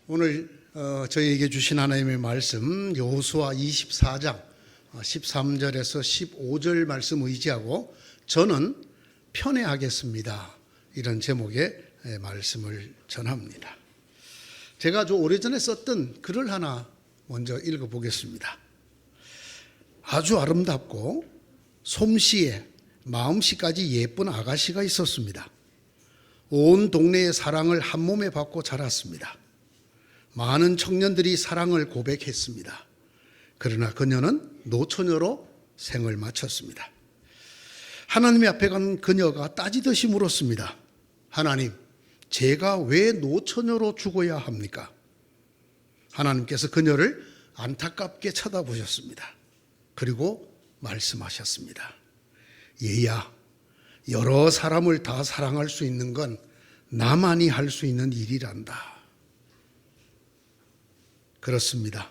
오늘 저희에게 주신 하나님의 말씀 여호수아 24장 13절에서 15절 말씀 의지하고 저는 편애하겠습니다. 이런 제목의 말씀을 전합니다. 제가 좀 오래전에 썼던 글을 하나 먼저 읽어보겠습니다. 아주 아름답고 솜씨에 마음씨까지 예쁜 아가씨가 있었습니다. 온 동네의 사랑을 한 몸에 받고 자랐습니다. 많은 청년들이 사랑을 고백했습니다. 그러나 그녀는 노처녀로 생을 마쳤습니다. 하나님 앞에 간 그녀가 따지듯이 물었습니다. 하나님, 제가 왜 노처녀로 죽어야 합니까? 하나님께서 그녀를 안타깝게 쳐다보셨습니다. 그리고 말씀하셨습니다. 얘야, 여러 사람을 다 사랑할 수 있는 건 나만이 할 수 있는 일이란다. 그렇습니다.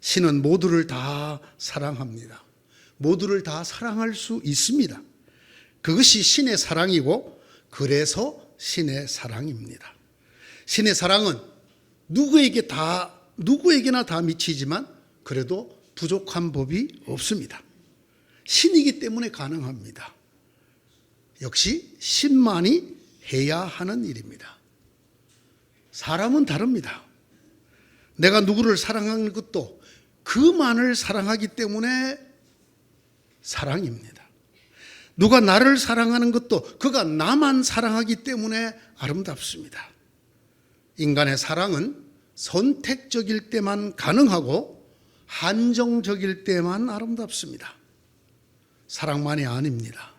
신은 모두를 다 사랑합니다. 모두를 다 사랑할 수 있습니다. 그것이 신의 사랑이고 그래서 신의 사랑입니다. 신의 사랑은 누구에게나 다 미치지만 그래도 부족한 법이 없습니다. 신이기 때문에 가능합니다. 역시 신만이 해야 하는 일입니다. 사람은 다릅니다. 내가 누구를 사랑하는 것도 그만을 사랑하기 때문에 사랑입니다. 누가 나를 사랑하는 것도 그가 나만 사랑하기 때문에 아름답습니다. 인간의 사랑은 선택적일 때만 가능하고 한정적일 때만 아름답습니다. 사랑만이 아닙니다.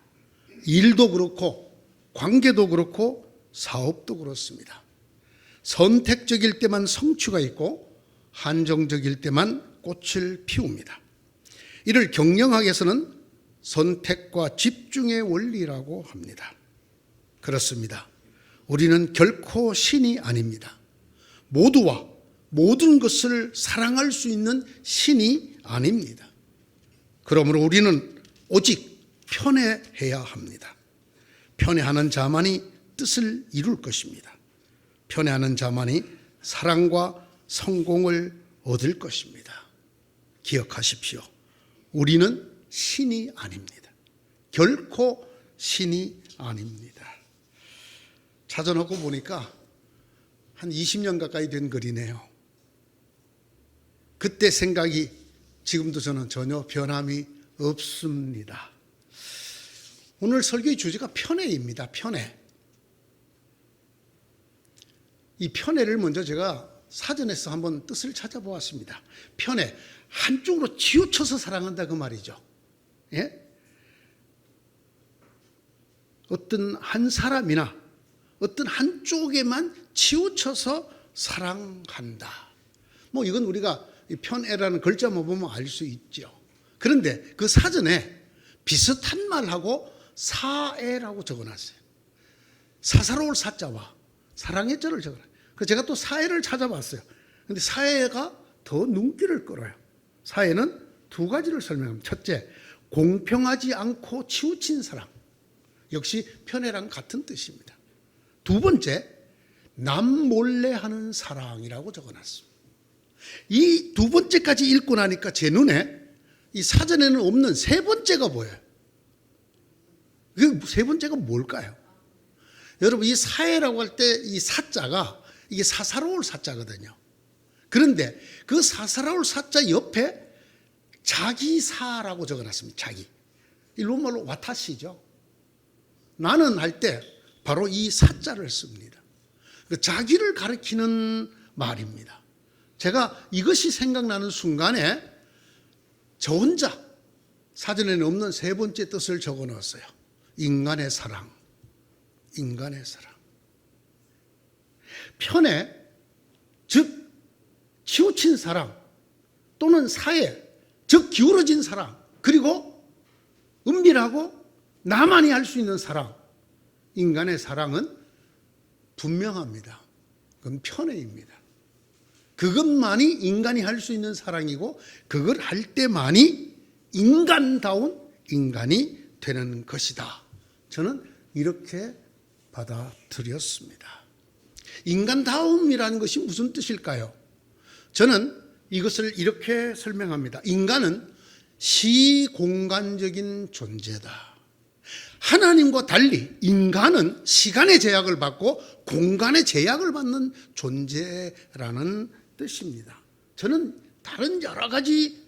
일도 그렇고 관계도 그렇고 사업도 그렇습니다. 선택적일 때만 성취가 있고 한정적일 때만 꽃을 피웁니다. 이를 경영학에서는 선택과 집중의 원리라고 합니다. 그렇습니다. 우리는 결코 신이 아닙니다. 모두와 모든 것을 사랑할 수 있는 신이 아닙니다. 그러므로 우리는 오직 편애해야 합니다. 편애하는 자만이 뜻을 이룰 것입니다. 편애하는 자만이 사랑과 성공을 얻을 것입니다. 기억하십시오. 우리는 신이 아닙니다. 결코 신이 아닙니다. 찾아놓고 보니까 한 20년 가까이 된 글이네요. 그때 생각이 지금도 저는 전혀 변함이 없습니다. 오늘 설교의 주제가 편애입니다. 편애. 이 편애를 먼저 제가 사전에서 한번 뜻을 찾아보았습니다. 편애, 한쪽으로 치우쳐서 사랑한다 그 말이죠. 예? 어떤 한 사람이나 어떤 한쪽에만 치우쳐서 사랑한다. 뭐 이건 우리가 편애라는 글자만 보면 알 수 있죠. 그런데 그 사전에 비슷한 말하고 사애라고 적어놨어요. 사사로울 사자와 사랑의 자를 적어놔요. 그래서 제가 또 사애를 찾아봤어요. 그런데 사애가 더 눈길을 끌어요. 사애는 두 가지를 설명합니다. 첫째, 공평하지 않고 치우친 사랑. 역시 편애랑 같은 뜻입니다. 두 번째, 남몰래 하는 사랑이라고 적어놨습니다. 이 두 번째까지 읽고 나니까 제 눈에 이 사전에는 없는 세 번째가 보여요. 그 세 번째가 뭘까요? 여러분, 이 사애라고 할 때 이 사자가 이게 사사로울 사자거든요. 그런데 그 사사로울 사자 옆에 자기사라고 적어놨습니다. 자기. 이 로마로 와타시죠. 나는 할 때 바로 이 사자를 씁니다. 자기를 가리키는 말입니다. 제가 이것이 생각나는 순간에 저 혼자 사전에는 없는 세 번째 뜻을 적어 넣었어요. 인간의 사랑. 인간의 사랑. 편애, 즉 치우친 사랑 또는 사애, 즉 기울어진 사랑, 그리고 은밀하고 나만이 할 수 있는 사랑. 인간의 사랑은 분명합니다. 그건 편애입니다. 그것만이 인간이 할 수 있는 사랑이고 그걸 할 때만이 인간다운 인간이 되는 것이다. 저는 이렇게 받아들였습니다. 인간다움이라는 것이 무슨 뜻일까요? 저는 이것을 이렇게 설명합니다. 인간은 시공간적인 존재다. 하나님과 달리 인간은 시간의 제약을 받고 공간의 제약을 받는 존재라는 뜻입니다. 저는 다른 여러 가지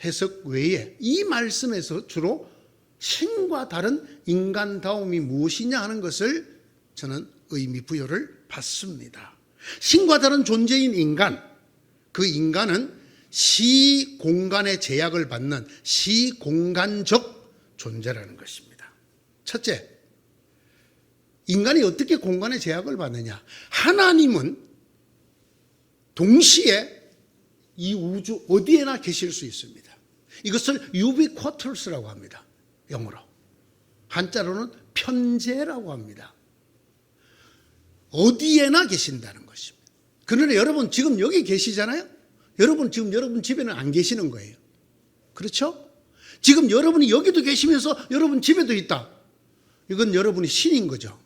해석 외에 이 말씀에서 주로 신과 다른 인간다움이 무엇이냐 하는 것을 저는 의미 부여를 받습니다. 신과 다른 존재인 인간, 그 인간은 시공간의 제약을 받는 시공간적 존재라는 것입니다. 첫째, 인간이 어떻게 공간의 제약을 받느냐? 하나님은 동시에 이 우주 어디에나 계실 수 있습니다. 이것을 ubiquitous라고 합니다. 영어로. 한자로는 편재라고 합니다. 어디에나 계신다는 것입니다. 그러나 여러분 지금 여기 계시잖아요? 여러분 지금 여러분 집에는 안 계시는 거예요. 그렇죠? 지금 여러분이 여기도 계시면서 여러분 집에도 있다. 이건 여러분이 신인 거죠.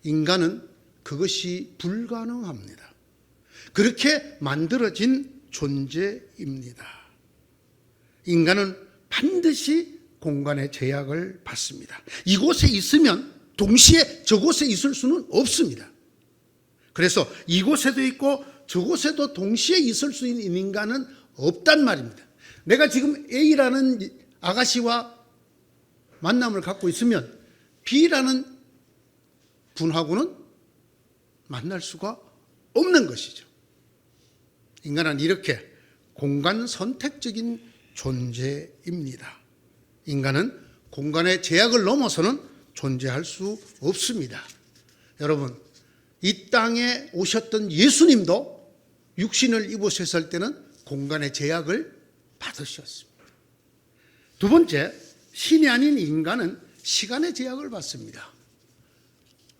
인간은 그것이 불가능합니다. 그렇게 만들어진 존재입니다. 인간은 반드시 공간의 제약을 받습니다. 이곳에 있으면 동시에 저곳에 있을 수는 없습니다. 그래서 이곳에도 있고 저곳에도 동시에 있을 수 있는 인간은 없단 말입니다. 내가 지금 A라는 아가씨와 만남을 갖고 있으면 B라는 분하고는 만날 수가 없는 것이죠. 인간은 이렇게 공간 선택적인 존재입니다. 인간은 공간의 제약을 넘어서는 존재할 수 없습니다. 여러분, 이 땅에 오셨던 예수님도 육신을 입으셨을 때는 공간의 제약을 받으셨습니다. 두 번째, 신이 아닌 인간은 시간의 제약을 받습니다.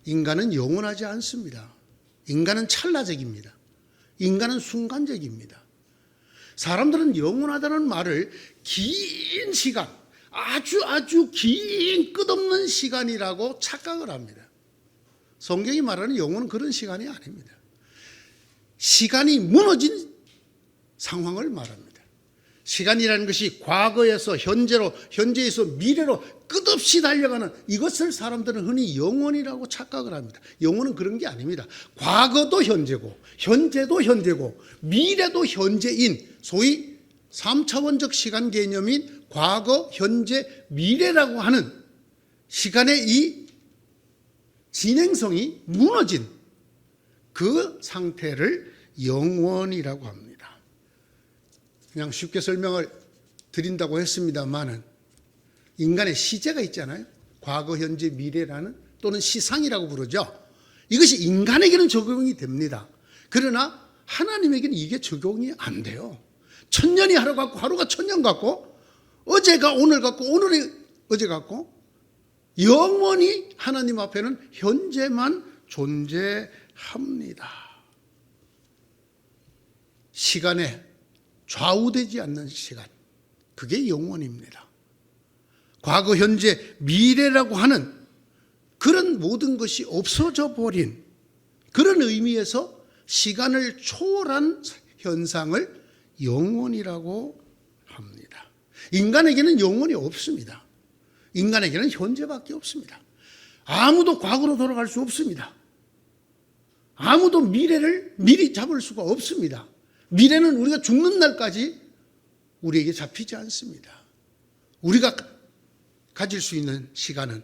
인간은 영원하지 않습니다. 인간은 찰나적입니다. 인간은 순간적입니다. 사람들은 영원하다는 말을 긴 시간, 아주 긴 끝없는 시간이라고 착각을 합니다. 성경이 말하는 영혼은 그런 시간이 아닙니다. 시간이 무너진 상황을 말합니다. 시간이라는 것이 과거에서 현재로, 현재에서 미래로 끝없이 달려가는 이것을 사람들은 흔히 영혼이라고 착각을 합니다. 영혼은 그런 게 아닙니다. 과거도 현재고, 현재도 현재고, 미래도 현재인 소위 3차원적 시간 개념인 과거, 현재, 미래라고 하는 시간의 이 진행성이 무너진 그 상태를 영원이라고 합니다. 그냥 쉽게 설명을 드린다고 했습니다만은 인간의 시제가 있잖아요. 과거, 현재, 미래라는 또는 시상이라고 부르죠. 이것이 인간에게는 적용이 됩니다. 그러나 하나님에게는 이게 적용이 안 돼요. 천년이 하루 같고 하루가 천년 같고 어제가 오늘 같고 오늘이 어제 같고 영원히 하나님 앞에는 현재만 존재합니다. 시간에 좌우되지 않는 시간, 그게 영원입니다. 과거, 현재, 미래라고 하는 그런 모든 것이 없어져 버린 그런 의미에서 시간을 초월한 현상을 영원이라고 합니다. 인간에게는 영원이 없습니다. 인간에게는 현재밖에 없습니다. 아무도 과거로 돌아갈 수 없습니다. 아무도 미래를 미리 잡을 수가 없습니다. 미래는 우리가 죽는 날까지 우리에게 잡히지 않습니다. 우리가 가질 수 있는 시간은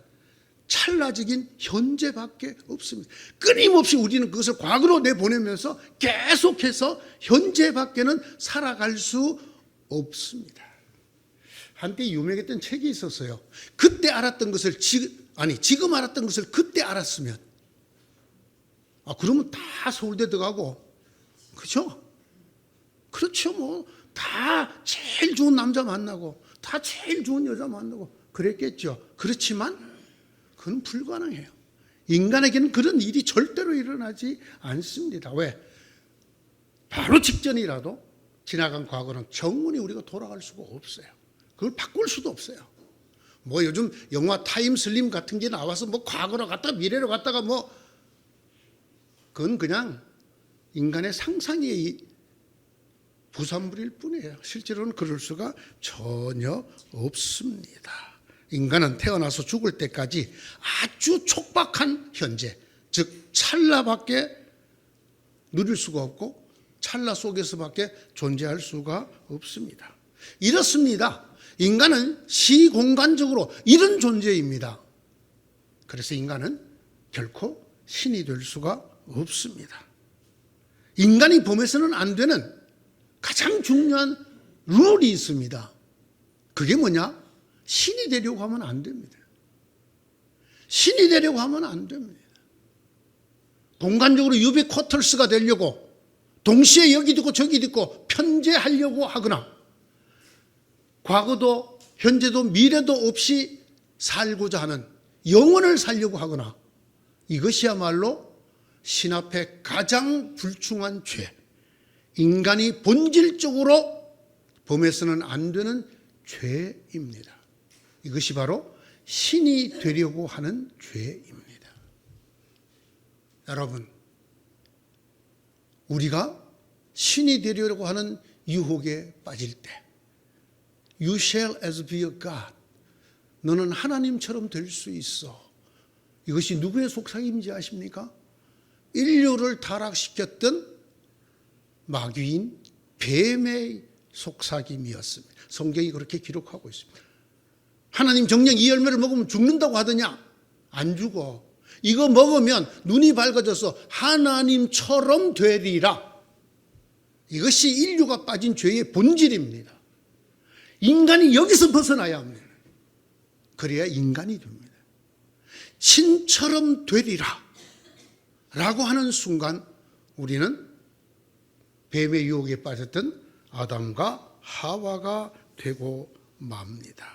찰나적인 현재밖에 없습니다. 끊임없이 우리는 그것을 과거로 내보내면서 계속해서 현재밖에는 살아갈 수 없습니다. 한때 유명했던 책이 있었어요. 그때 알았던 것을 지금 알았던 것을 그때 알았으면 그러면 다 서울대 들어가고 그렇죠? 그렇죠. 뭐 다 제일 좋은 남자 만나고 다 제일 좋은 여자 만나고 그랬겠죠. 그렇지만 그건 불가능해요. 인간에게는 그런 일이 절대로 일어나지 않습니다. 왜? 바로 직전이라도 지나간 과거는 영원히 우리가 돌아갈 수가 없어요. 그걸 바꿀 수도 없어요. 뭐 요즘 영화 타임슬립 같은 게 나와서 뭐 과거로 갔다가 미래로 갔다가 뭐 그건 그냥 인간의 상상의 부산물일 뿐이에요. 실제로는 그럴 수가 전혀 없습니다. 인간은 태어나서 죽을 때까지 아주 촉박한 현재, 즉 찰나밖에 누릴 수가 없고 찰나 속에서밖에 존재할 수가 없습니다. 이렇습니다. 인간은 시공간적으로 이런 존재입니다. 그래서 인간은 결코 신이 될 수가 없습니다. 인간이 범해서는 안 되는 가장 중요한 룰이 있습니다. 그게 뭐냐? 신이 되려고 하면 안 됩니다. 신이 되려고 하면 안 됩니다. 공간적으로 유비쿼터스가 되려고 동시에 여기도 있고 저기도 있고 편재하려고 하거나 과거도 현재도 미래도 없이 살고자 하는 영혼을 살려고 하거나 이것이야말로 신 앞에 가장 불충한 죄, 인간이 본질적으로 범해서는 안 되는 죄입니다. 이것이 바로 신이 되려고 하는 죄입니다. 여러분, 우리가 신이 되려고 하는 유혹에 빠질 때 You shall as be a God. 너는 하나님처럼 될 수 있어. 이것이 누구의 속삭임인지 아십니까? 인류를 타락시켰던 마귀인 뱀의 속삭임이었습니다. 성경이 그렇게 기록하고 있습니다. 하나님 정령 이 열매를 먹으면 죽는다고 하더냐? 안 죽어. 이거 먹으면 눈이 밝아져서 하나님처럼 되리라. 이것이 인류가 빠진 죄의 본질입니다. 인간이 여기서 벗어나야 합니다. 그래야 인간이 됩니다. 신처럼 되리라 라고 하는 순간 우리는 뱀의 유혹에 빠졌던 아담과 하와가 되고 맙니다.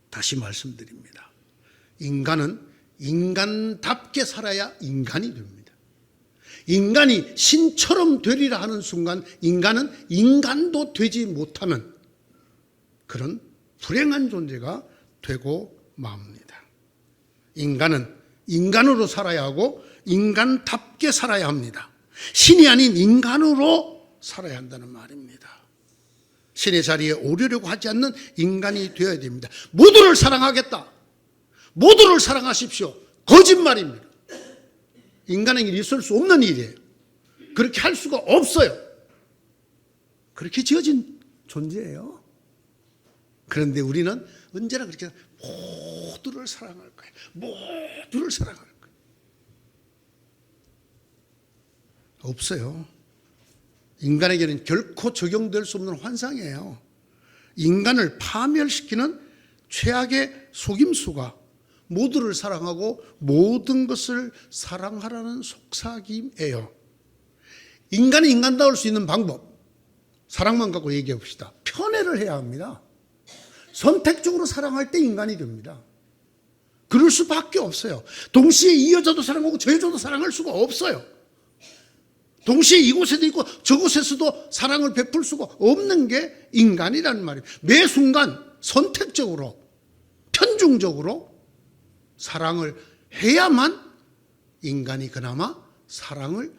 다시 말씀드립니다. 인간은 인간답게 살아야 인간이 됩니다. 인간이 신처럼 되리라 하는 순간 인간은 인간도 되지 못하는 그런 불행한 존재가 되고 맙니다. 인간은 인간으로 살아야 하고 인간답게 살아야 합니다. 신이 아닌 인간으로 살아야 한다는 말입니다. 신의 자리에 오르려고 하지 않는 인간이 되어야 됩니다. 모두를 사랑하겠다. 모두를 사랑하십시오. 거짓말입니다. 인간에게 있을 수 없는 일이에요. 그렇게 할 수가 없어요. 그렇게 지어진 존재예요. 그런데 우리는 언제나 그렇게 모두를 사랑할 거예요. 모두를 사랑할 거예요. 없어요. 인간에게는 결코 적용될 수 없는 환상이에요. 인간을 파멸시키는 최악의 속임수가 모두를 사랑하고 모든 것을 사랑하라는 속삭임이에요. 인간이 인간다울 수 있는 방법, 사랑만 갖고 얘기해 봅시다. 편애를 해야 합니다. 선택적으로 사랑할 때 인간이 됩니다. 그럴 수밖에 없어요. 동시에 이 여자도 사랑하고 저 여자도 사랑할 수가 없어요. 동시에 이곳에도 있고 저곳에서도 사랑을 베풀 수가 없는 게 인간이라는 말이에요. 매 순간 선택적으로 편중적으로 사랑을 해야만 인간이 그나마 사랑을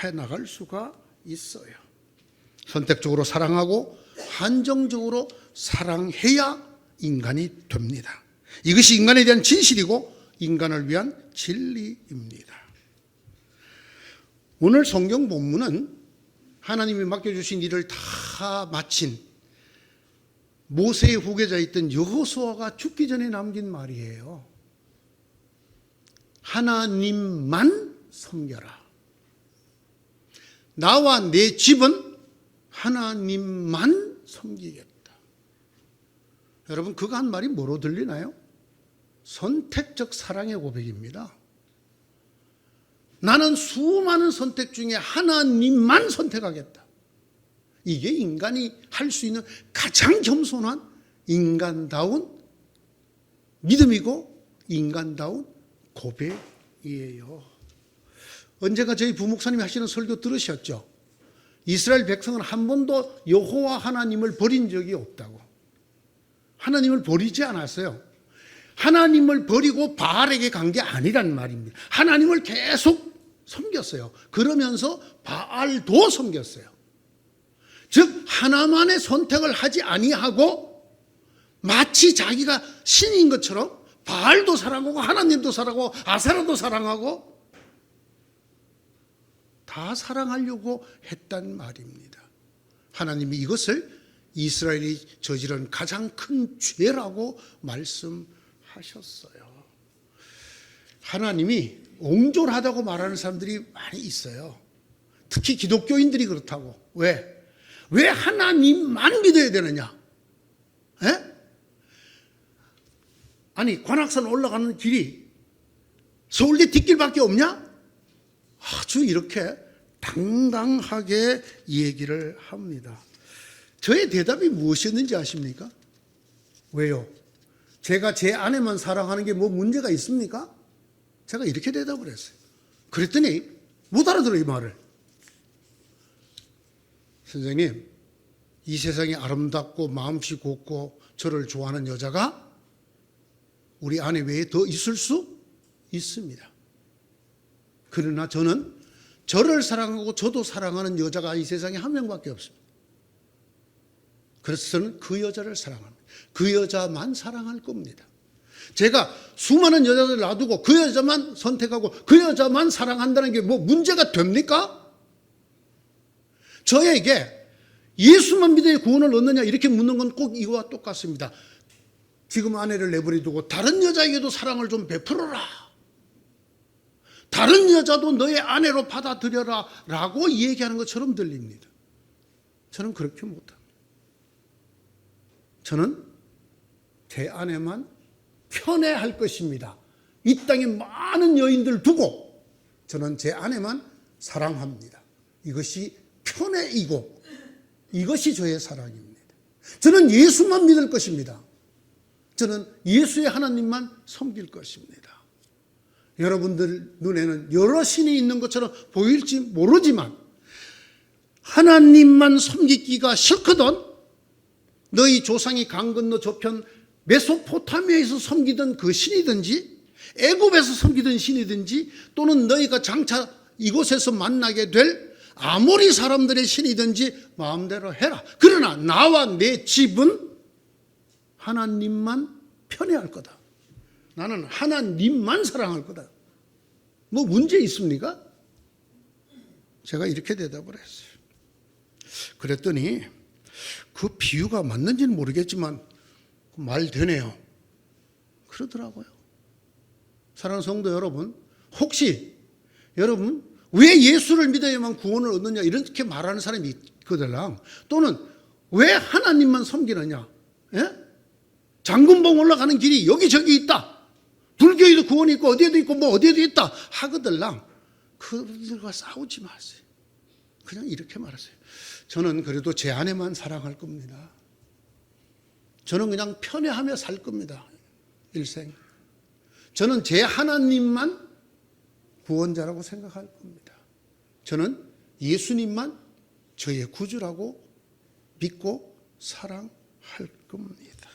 해나갈 수가 있어요. 선택적으로 사랑하고 한정적으로 사랑해야 인간이 됩니다. 이것이 인간에 대한 진실이고 인간을 위한 진리입니다. 오늘 성경 본문은 하나님이 맡겨주신 일을 다 마친 모세의 후계자였던 여호수아가 죽기 전에 남긴 말이에요. 하나님만 섬겨라. 나와 내 집은 하나님만 섬기겠다. 여러분, 그거 한 말이 뭐로 들리나요? 선택적 사랑의 고백입니다. 나는 수많은 선택 중에 하나님만 선택하겠다. 이게 인간이 할 수 있는 가장 겸손한 인간다운 믿음이고 인간다운 고백이에요. 언젠가 저희 부목사님이 하시는 설교 들으셨죠? 이스라엘 백성은 한 번도 여호와 하나님을 버린 적이 없다고. 하나님을 버리지 않았어요. 하나님을 버리고 바알에게 간 게 아니란 말입니다. 하나님을 계속 섬겼어요. 그러면서 바알도 섬겼어요. 즉 하나만의 선택을 하지 아니하고 마치 자기가 신인 것처럼 바알도 사랑하고 하나님도 사랑하고 아세라도 사랑하고 다 사랑하려고 했단 말입니다. 하나님이 이것을 이스라엘이 저지른 가장 큰 죄라고 말씀하셨어요. 하나님이 옹졸하다고 말하는 사람들이 많이 있어요. 특히 기독교인들이 그렇다고. 왜? 왜 하나님만 믿어야 되느냐? 에? 아니 관악산 올라가는 길이 서울대 뒷길밖에 없냐? 아주 이렇게 당당하게 얘기를 합니다. 저의 대답이 무엇이었는지 아십니까? 왜요? 제가 제 아내만 사랑하는 게 뭐 문제가 있습니까? 제가 이렇게 대답을 했어요. 그랬더니 못 알아들어요, 이 말을. 선생님, 이 세상에 아름답고 마음씨 곱고 저를 좋아하는 여자가 우리 아내 외에 더 있을 수 있습니다. 그러나 저는 저를 사랑하고 저도 사랑하는 여자가 이 세상에 한 명밖에 없습니다. 그래서 저는 그 여자를 사랑합니다. 그 여자만 사랑할 겁니다. 제가 수많은 여자들 놔두고 그 여자만 선택하고 그 여자만 사랑한다는 게 뭐 문제가 됩니까? 저에게 예수만 믿어야 구원을 얻느냐 이렇게 묻는 건 꼭 이거와 똑같습니다. 지금 아내를 내버려두고 다른 여자에게도 사랑을 좀 베풀어라. 다른 여자도 너의 아내로 받아들여라 라고 얘기하는 것처럼 들립니다. 저는 그렇게 못합니다. 저는 제 아내만 편애할 것입니다. 이 땅에 많은 여인들 두고 저는 제 아내만 사랑합니다. 이것이 편애이고 이것이 저의 사랑입니다. 저는 예수만 믿을 것입니다. 저는 예수의 하나님만 섬길 것입니다. 여러분들 눈에는 여러 신이 있는 것처럼 보일지 모르지만 하나님만 섬기기가 싫거든 너희 조상이 강 건너 저편 메소포타미아에서 섬기던 그 신이든지 애굽에서 섬기던 신이든지 또는 너희가 장차 이곳에서 만나게 될 아모리 사람들의 신이든지 마음대로 해라. 그러나 나와 내 집은 하나님만 편애할 거다. 나는 하나님만 사랑할 거다. 뭐 문제 있습니까? 제가 이렇게 대답을 했어요. 그랬더니 그 비유가 맞는지는 모르겠지만 말 되네요. 그러더라고요. 사랑하는 성도 여러분, 혹시 여러분 왜 예수를 믿어야만 구원을 얻느냐 이렇게 말하는 사람이 있거들랑 또는 왜 하나님만 섬기느냐? 예? 장군봉 올라가는 길이 여기저기 있다. 불교에도 구원이 있고 어디에도 있고 뭐 어디에도 있다 하거들랑 그들과 싸우지 마세요. 그냥 이렇게 말하세요. 저는 그래도 제 아내만 사랑할 겁니다. 저는 그냥 편애하며 살 겁니다. 일생. 저는 제 하나님만 구원자라고 생각할 겁니다. 저는 예수님만 저의 구주라고 믿고 사랑할 겁니다.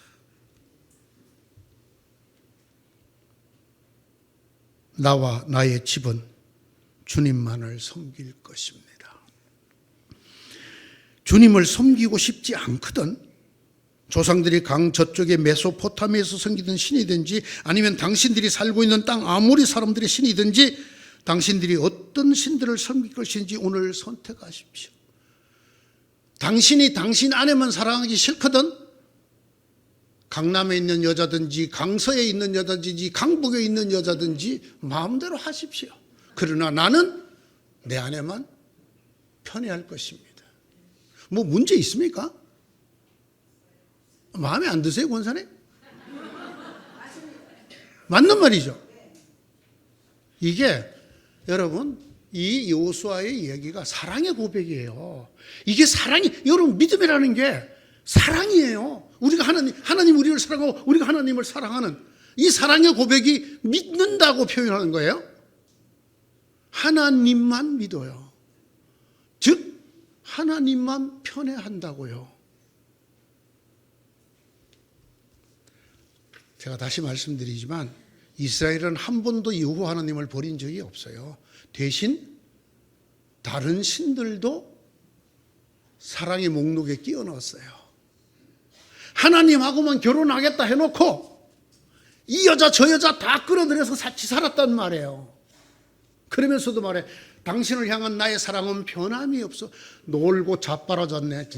나와 나의 집은 주님만을 섬길 것입니다. 주님을 섬기고 싶지 않거든 조상들이 강 저쪽에 메소포타미아에서 섬기던 신이든지 아니면 당신들이 살고 있는 땅 아모리 사람들의 신이든지 당신들이 어떤 신들을 섬길 것인지 오늘 선택하십시오. 당신이 당신 아내만 사랑하기 싫거든 강남에 있는 여자든지 강서에 있는 여자든지 강북에 있는 여자든지 마음대로 하십시오. 그러나 나는 내 아내만 편애할 것입니다. 뭐 문제 있습니까? 마음에 안 드세요, 권사님? 맞는 말이죠. 이게 여러분 이 여호수아의 이야기가 사랑의 고백이에요. 이게 사랑이 여러분 믿음이라는 게 사랑이에요. 우리가 하나님 우리를 사랑하고 우리가 하나님을 사랑하는 이 사랑의 고백이 믿는다고 표현하는 거예요. 하나님만 믿어요. 즉 하나님만 편애한다고요. 제가 다시 말씀드리지만 이스라엘은 한 번도 여호와 하나님을 버린 적이 없어요. 대신 다른 신들도 사랑의 목록에 끼워 넣었어요. 하나님하고만 결혼하겠다 해놓고 이 여자 저 여자 다 끌어들여서 같이 살았단 말이에요. 그러면서도 말해, 당신을 향한 나의 사랑은 변함이 없어. 놀고 자빠라졌네.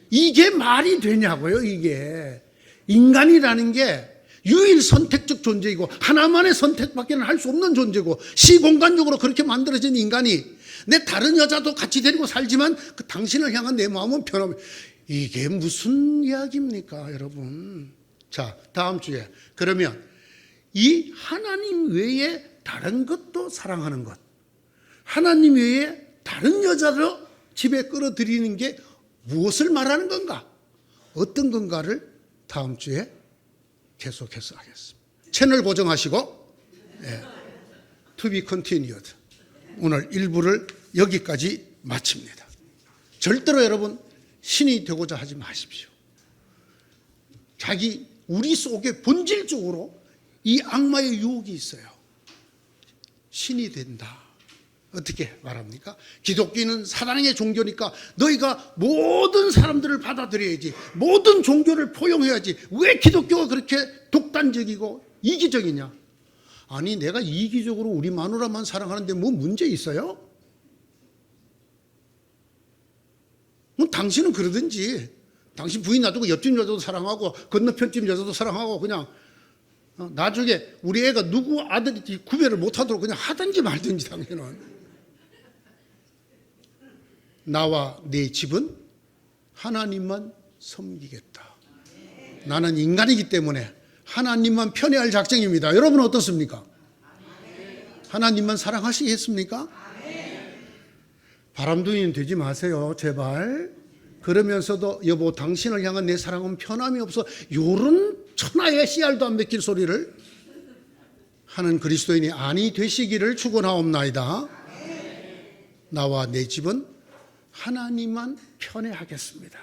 이게 말이 되냐고요. 이게 인간이라는 게 유일 선택적 존재이고 하나만의 선택밖에는 할 수 없는 존재고, 시공간적으로 그렇게 만들어진 인간이 내 다른 여자도 같이 데리고 살지만 그 당신을 향한 내 마음은 변함이, 이게 무슨 이야기입니까 여러분? 자, 다음 주에 그러면 이 하나님 외에 다른 것도 사랑하는 것, 하나님 외에 다른 여자를 집에 끌어들이는 게 무엇을 말하는 건가? 어떤 건가를 다음 주에 계속해서 하겠습니다. 채널 고정하시고, To be continued. 오늘 1부를 여기까지 마칩니다. 절대로 여러분 신이 되고자 하지 마십시오. 우리 속에 본질적으로 이 악마의 유혹이 있어요. 신이 된다. 어떻게 말합니까? 기독교는 사랑의 종교니까 너희가 모든 사람들을 받아들여야지, 모든 종교를 포용해야지. 왜 기독교가 그렇게 독단적이고 이기적이냐? 아니, 내가 이기적으로 우리 마누라만 사랑하는데 뭐 문제 있어요? 뭐 당신은 그러든지, 당신 부인 놔두고 옆집 여자도 사랑하고 건너편집 여자도 사랑하고 그냥 나중에 우리 애가 누구 아들인지 구별을 못하도록 그냥 하든지 말든지. 당신은 나와 내 집은 하나님만 섬기겠다. 나는 인간이기 때문에 하나님만 편애할 작정입니다. 여러분 어떻습니까? 하나님만 사랑하시겠습니까? 바람둥이는 되지 마세요, 제발. 그러면서도 여보, 당신을 향한 내 사랑은 편함이 없어, 요런 천하의 씨알도 안 맥힐 소리를 하는 그리스도인이 아니 되시기를 축원하옵나이다. 나와 내 집은 하나님만 편애하겠습니다.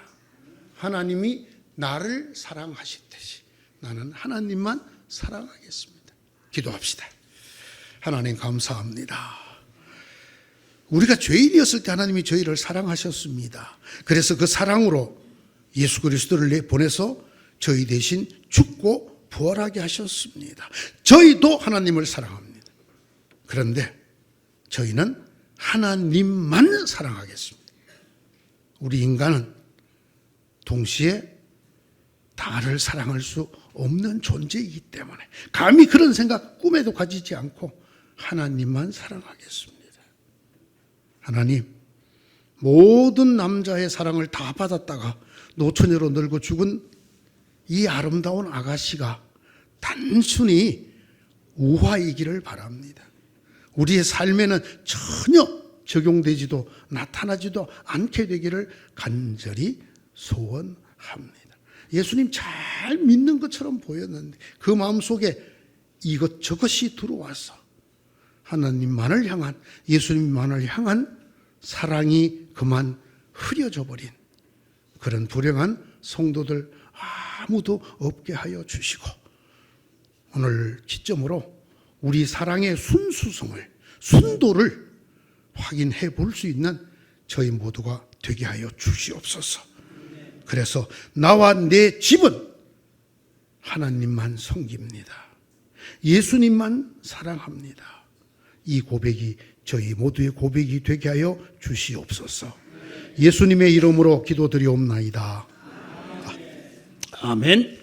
하나님이 나를 사랑하시듯이 나는 하나님만 사랑하겠습니다. 기도합시다. 하나님 감사합니다. 우리가 죄인이었을 때 하나님이 저희를 사랑하셨습니다. 그래서 그 사랑으로 예수 그리스도를 보내서 저희 대신 죽고 부활하게 하셨습니다. 저희도 하나님을 사랑합니다. 그런데 저희는 하나님만 사랑하겠습니다. 우리 인간은 동시에 다를 사랑할 수 없는 존재이기 때문에 감히 그런 생각 꿈에도 가지지 않고 하나님만 사랑하겠습니다. 하나님, 모든 남자의 사랑을 다 받았다가 노처녀로 늙어 죽은 이 아름다운 아가씨가 단순히 우화이기를 바랍니다. 우리의 삶에는 전혀 적용되지도 나타나지도 않게 되기를 간절히 소원합니다. 예수님 잘 믿는 것처럼 보였는데 그 마음속에 이것저것이 들어와서 하나님만을 향한, 예수님만을 향한 사랑이 그만 흐려져 버린 그런 불행한 성도들 아무도 없게 하여 주시고, 오늘 기점으로 우리 사랑의 순수성을, 순도를 확인해 볼 수 있는 저희 모두가 되게 하여 주시옵소서. 그래서 나와 내 집은 하나님만 섬깁니다. 예수님만 사랑합니다. 이 고백이 저희 모두의 고백이 되게 하여 주시옵소서. 예수님의 이름으로 기도드리옵나이다. 아멘.